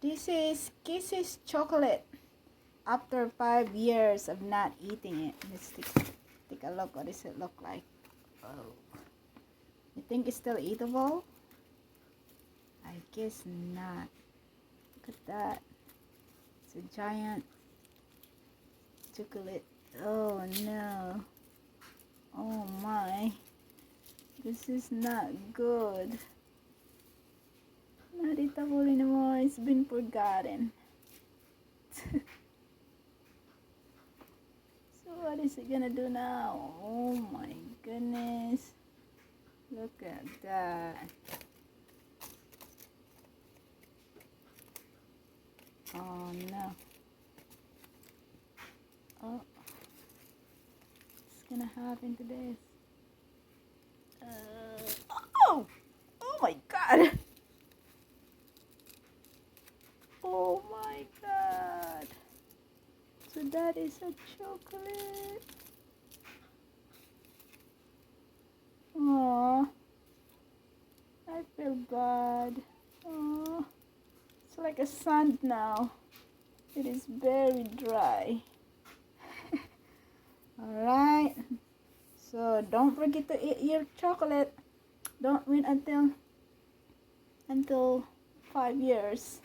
This is Kisses chocolate. After 5 years of not eating it, let's take a look. What does it look like? Oh, you think it's still eatable? I guess not. Look at that. It's a giant chocolate. Oh no. Oh my. This is not good. Not eatable anymore. It's been forgotten. So what is it gonna do now? Oh my goodness. Look at that. Oh no. Oh. What's gonna happen to this? Oh! Oh my god! Oh my god! So that is a chocolate. Aww. I feel bad. Aww. It's like a sand now. It is very dry. Alright. So don't forget to eat your chocolate. Don't wait until 5 years.